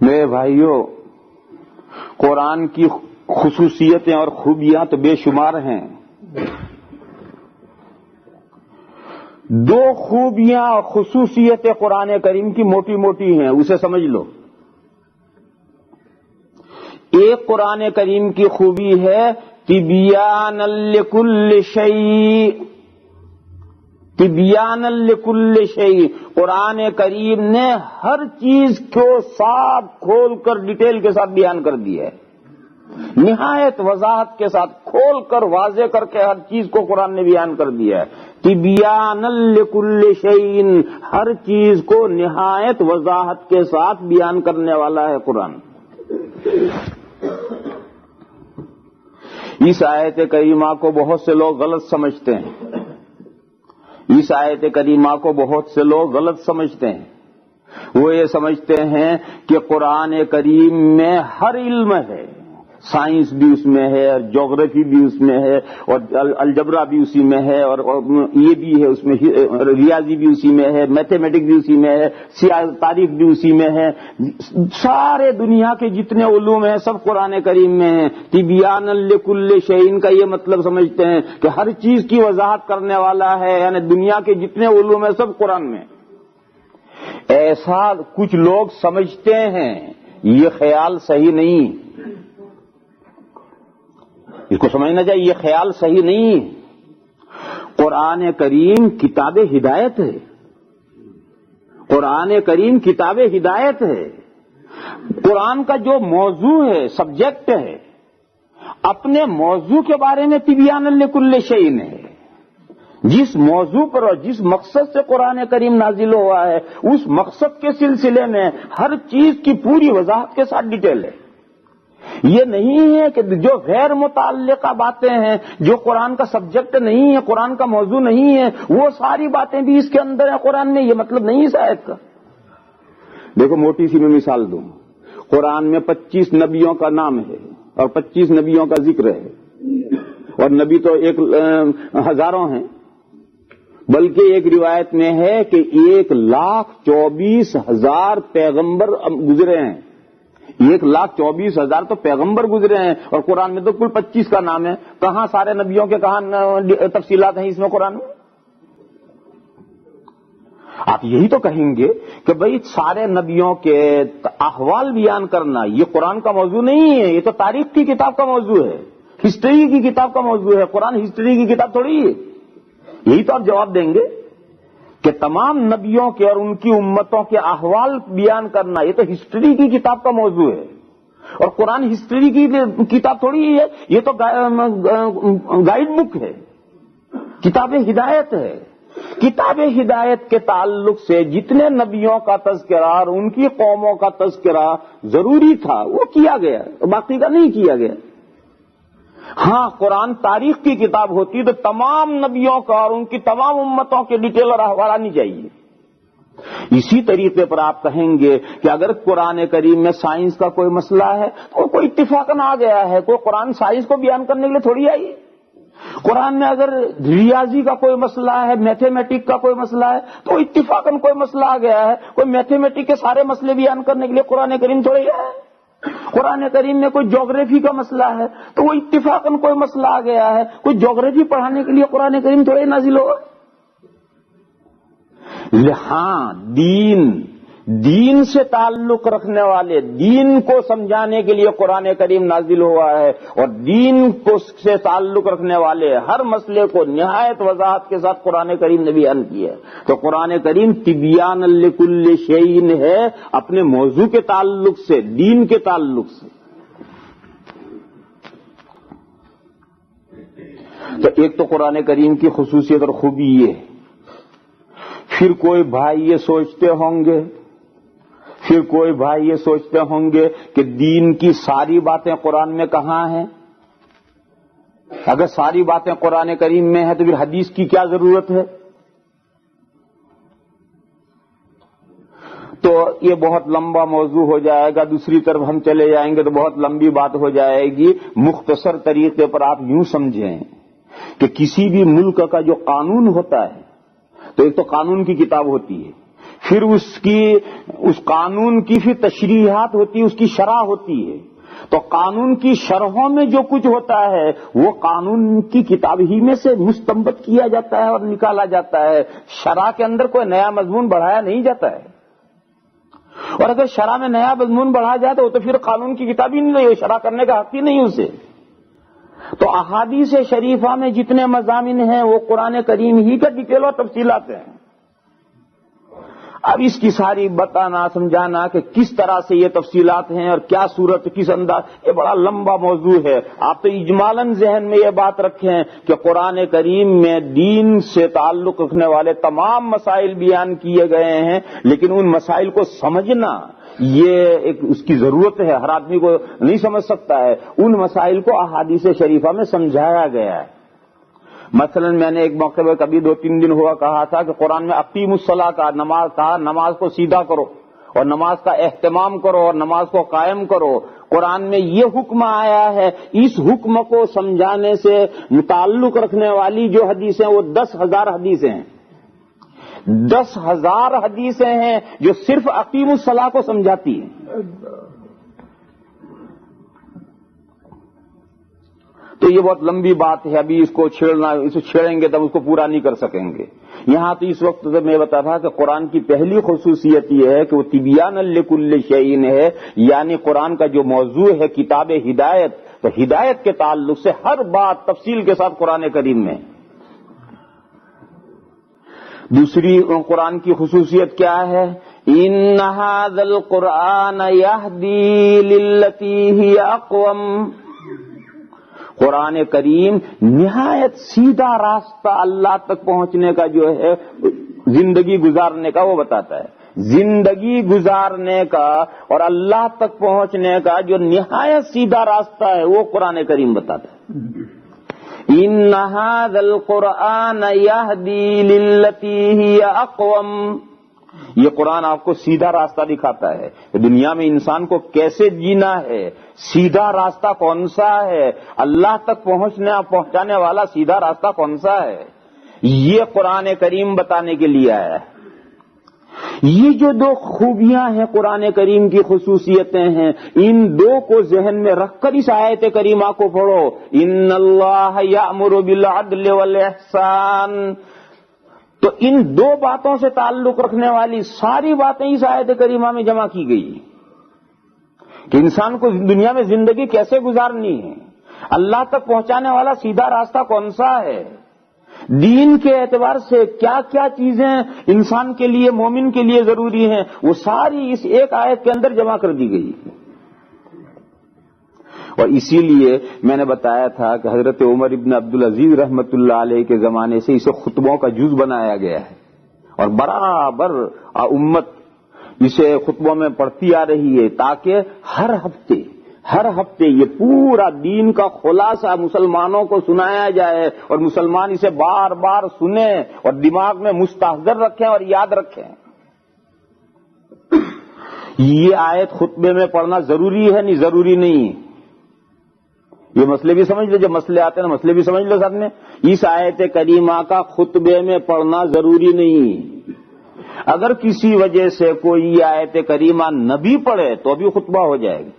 میرے بھائیوں، قرآن کی خصوصیتیں اور خوبیاں تو بے شمار ہیں. دو خوبیاں اور خصوصیتیں قرآن کریم کی موٹی موٹی ہیں، اسے سمجھ لو. ایک قرآن کریم کی خوبی ہے تبیان لکل شیء. تبیان لکل شیء، قرآن کریم نے ہر چیز کو صاف کھول کر ڈیٹیل کے ساتھ بیان کر دیا ہے. نہایت وضاحت کے ساتھ کھول کر واضح کر کے ہر چیز کو قرآن نے بیان کر دیا ہے. تبیان لکل شیء، ہر چیز کو نہایت وضاحت کے ساتھ بیان کرنے والا ہے قرآن. اس آیت کریمہ کو بہت سے لوگ غلط سمجھتے ہیں. اس آیت کریمہ کو بہت سے لوگ غلط سمجھتے ہیں. وہ یہ سمجھتے ہیں کہ قرآن کریم میں ہر علم ہے، سائنس بھی اس میں ہے اور جغرافی بھی اس میں ہے اور الجبرا بھی اسی میں ہے اور یہ بھی ہے اس میں، ریاضی بھی اسی میں ہے، میتھمیٹک بھی اسی میں ہے، تاریخ بھی اسی میں ہے. سارے دنیا کے جتنے علوم ہیں سب قرآن کریم میں ہیں. تبیان لکل شیء کا یہ مطلب سمجھتے ہیں کہ ہر چیز کی وضاحت کرنے والا ہے، یعنی دنیا کے جتنے علوم ہیں سب قرآن میں. ایسا کچھ لوگ سمجھتے ہیں، یہ خیال صحیح نہیں. اس کو سمجھنا چاہیے، یہ خیال صحیح نہیں. قرآن کریم کتاب ہدایت ہے. قرآن کریم کتاب ہدایت ہے. قرآن کا جو موضوع ہے، سبجیکٹ ہے، اپنے موضوع کے بارے میں تبیان لکل شیء ہے. جس موضوع پر اور جس مقصد سے قرآن کریم نازل ہوا ہے اس مقصد کے سلسلے میں ہر چیز کی پوری وضاحت کے ساتھ ڈیٹیل ہے. یہ نہیں ہے کہ جو غیر متعلقہ باتیں ہیں، جو قرآن کا سبجیکٹ نہیں ہے، قرآن کا موضوع نہیں ہے، وہ ساری باتیں بھی اس کے اندر ہیں قرآن میں. یہ مطلب نہیں اس آیت کا. دیکھو موٹی سی میں مثال دوں. قرآن میں 25 نبیوں کا نام ہے اور 25 نبیوں کا ذکر ہے، اور نبی تو ہزاروں ہیں. بلکہ ایک روایت میں ہے کہ 1,24,000 پیغمبر گزرے ہیں. 1,24,000 تو پیغمبر گزرے ہیں اور قرآن میں تو کل 25 کا نام ہے. کہاں سارے نبیوں کے کہاں تفصیلات ہیں اس میں قرآن میں؟ آپ یہی تو کہیں گے کہ بھئی سارے نبیوں کے احوال بیان کرنا یہ قرآن کا موضوع نہیں ہے، یہ تو تاریخ کی کتاب کا موضوع ہے، ہسٹری کی کتاب کا موضوع ہے. قرآن ہسٹری کی کتاب تھوڑی ہے. یہی تو آپ جواب دیں گے کہ تمام نبیوں کے اور ان کی امتوں کے احوال بیان کرنا یہ تو ہسٹری کی کتاب کا موضوع ہے. اور قرآن ہسٹری کی کتاب تھوڑی ہے، یہ تو گائیڈ بک ہے، کتاب ہدایت ہے. کتاب ہدایت کے تعلق سے جتنے نبیوں کا تذکرہ اور ان کی قوموں کا تذکرہ ضروری تھا وہ کیا گیا، باقی کا نہیں کیا گیا. ہاں قرآن تاریخ کی کتاب ہوتی تو تمام نبیوں کا اور ان کی تمام امتوں کے ڈیٹیل اور احوال آنی چاہیے. اسی طریقے پر آپ کہیں گے کہ اگر قرآن کریم میں سائنس کا کوئی مسئلہ ہے تو کوئی اتفاقاً آ گیا ہے. کوئی قرآن سائنس کو بیان کرنے کے لیے تھوڑی آئی. قرآن میں اگر ریاضی کا کوئی مسئلہ ہے، میتھمیٹک کا کوئی مسئلہ ہے تو اتفاقاً کوئی مسئلہ آ گیا ہے. کوئی میتھمیٹک کے سارے مسئلے بیان کرنے کے لیے قرآن کریم تھوڑی ہے. قرآن کریم میں کوئی جغرافی کا مسئلہ ہے تو وہ اتفاقاً کوئی مسئلہ آ گیا ہے. کوئی جغرافی پڑھانے کے لیے قرآن کریم تھوڑے نازل ہوگا. ہاں دین سے تعلق رکھنے والے، دین کو سمجھانے کے لیے قرآن کریم نازل ہوا ہے اور دین کو سے تعلق رکھنے والے ہر مسئلے کو نہایت وضاحت کے ساتھ قرآن کریم نے بیان کیا ہے. تو قرآن کریم تبیان لکل شیء ہے اپنے موضوع کے تعلق سے، دین کے تعلق سے. تو ایک تو قرآن کریم کی خصوصیت اور خوبی یہ ہے. پھر کوئی بھائی یہ سوچتے ہوں گے کہ دین کی ساری باتیں قرآن میں کہاں ہیں؟ اگر ساری باتیں قرآن کریم میں ہیں تو پھر حدیث کی کیا ضرورت ہے؟ تو یہ بہت لمبا موضوع ہو جائے گا. دوسری طرف ہم چلے جائیں گے تو بہت لمبی بات ہو جائے گی. مختصر طریقے پر آپ یوں سمجھیں کہ کسی بھی ملک کا جو قانون ہوتا ہے تو ایک تو قانون کی کتاب ہوتی ہے، پھر اس قانون کی پھر تشریحات ہوتی ہے، اس کی شرح ہوتی ہے. تو قانون کی شرحوں میں جو کچھ ہوتا ہے وہ قانون کی کتاب ہی میں سے مستنبط کیا جاتا ہے اور نکالا جاتا ہے. شرح کے اندر کوئی نیا مضمون بڑھایا نہیں جاتا ہے، اور اگر شرح میں نیا مضمون بڑھا جائے تو وہ تو پھر قانون کی کتاب ہی نہیں، شرح کرنے کا حق ہی نہیں اسے. تو احادیث شریفہ میں جتنے مضامین ہیں وہ قرآن کریم ہی کا ڈیٹیل اور تفصیلات ہیں. اب اس کی ساری بتانا سمجھانا کہ کس طرح سے یہ تفصیلات ہیں اور کیا صورت کس انداز، یہ بڑا لمبا موضوع ہے. آپ تو اجمالاً ذہن میں یہ بات رکھیں کہ قرآن کریم میں دین سے تعلق رکھنے والے تمام مسائل بیان کیے گئے ہیں، لیکن ان مسائل کو سمجھنا یہ اس کی ضرورت ہے، ہر آدمی کو نہیں سمجھ سکتا ہے. ان مسائل کو احادیث شریفہ میں سمجھایا گیا ہے. مثلا میں نے ایک موقع پہ کبھی 2-3 دن ہوا کہا تھا کہ قرآن میں اقیموا الصلاۃ کا نماز کو سیدھا کرو اور نماز کا اہتمام کرو اور نماز کو قائم کرو. قرآن میں یہ حکم آیا ہے، اس حکم کو سمجھانے سے متعلق رکھنے والی جو حدیثیں وہ 10,000 حدیثیں ہیں. 10,000 حدیثیں ہیں جو صرف اقیموا الصلاۃ کو سمجھاتی ہیں. تو یہ بہت لمبی بات ہے، ابھی اس کو چھیڑیں گے تب اس کو پورا نہیں کر سکیں گے. یہاں تو اس وقت میں بتا تھا کہ قرآن کی پہلی خصوصیت یہ ہے کہ وہ تبیانا لکل شیء ہے، یعنی قرآن کا جو موضوع ہے کتاب ہدایت، تو ہدایت کے تعلق سے ہر بات تفصیل کے ساتھ قرآن کریم میں. دوسری قرآن کی خصوصیت کیا ہے؟ ان ھذا القرآن یہدی للتی ہی اقوم. قرآن کریم نہایت سیدھا راستہ اللہ تک پہنچنے کا جو ہے زندگی گزارنے کا وہ بتاتا ہے. زندگی گزارنے کا اور اللہ تک پہنچنے کا جو نہایت سیدھا راستہ ہے وہ قرآن کریم بتاتا ہے. ان ھذا القرآن یہدی للتی ہی اقوم. یہ قرآن آپ کو سیدھا راستہ دکھاتا ہے کہ دنیا میں انسان کو کیسے جینا ہے، سیدھا راستہ کون سا ہے، اللہ تک پہنچانے والا سیدھا راستہ کون سا ہے، یہ قرآن کریم بتانے کے لیے آیا ہے. یہ جو 2 خوبیاں ہیں قرآن کریم کی خصوصیتیں ہیں، ان 2 کو ذہن میں رکھ کر اس آیت کریمہ کو پڑھو. ان اللہ یأمر بالعدل والاحسان. تو ان 2 باتوں سے تعلق رکھنے والی ساری باتیں اس آیت کریمہ میں جمع کی گئی کہ انسان کو دنیا میں زندگی کیسے گزارنی ہے، اللہ تک پہنچانے والا سیدھا راستہ کون سا ہے، دین کے اعتبار سے کیا کیا چیزیں انسان کے لیے مومن کے لیے ضروری ہیں، وہ ساری اس ایک آیت کے اندر جمع کر دی گئی. اور اسی لیے میں نے بتایا تھا کہ حضرت عمر ابن عبدالعزیز رحمۃ اللہ علیہ کے زمانے سے اسے خطبوں کا جز بنایا گیا ہے، اور برابر امت اسے خطبوں میں پڑھتی آ رہی ہے تاکہ ہر ہفتے یہ پورا دین کا خلاصہ مسلمانوں کو سنایا جائے اور مسلمان اسے بار بار سنیں اور دماغ میں مستحضر رکھیں اور یاد رکھیں. یہ آیت خطبے میں پڑھنا ضروری ہے؟ نہیں، ضروری نہیں. یہ مسئلے بھی سمجھ لو، جب مسئلے آتے ہیں نا مسئلے بھی سمجھ لو ساتھ میں. اس آیت کریمہ کا خطبے میں پڑھنا ضروری نہیں. اگر کسی وجہ سے کوئی آیت کریمہ نہ بھی پڑھے تو بھی خطبہ ہو جائے گا.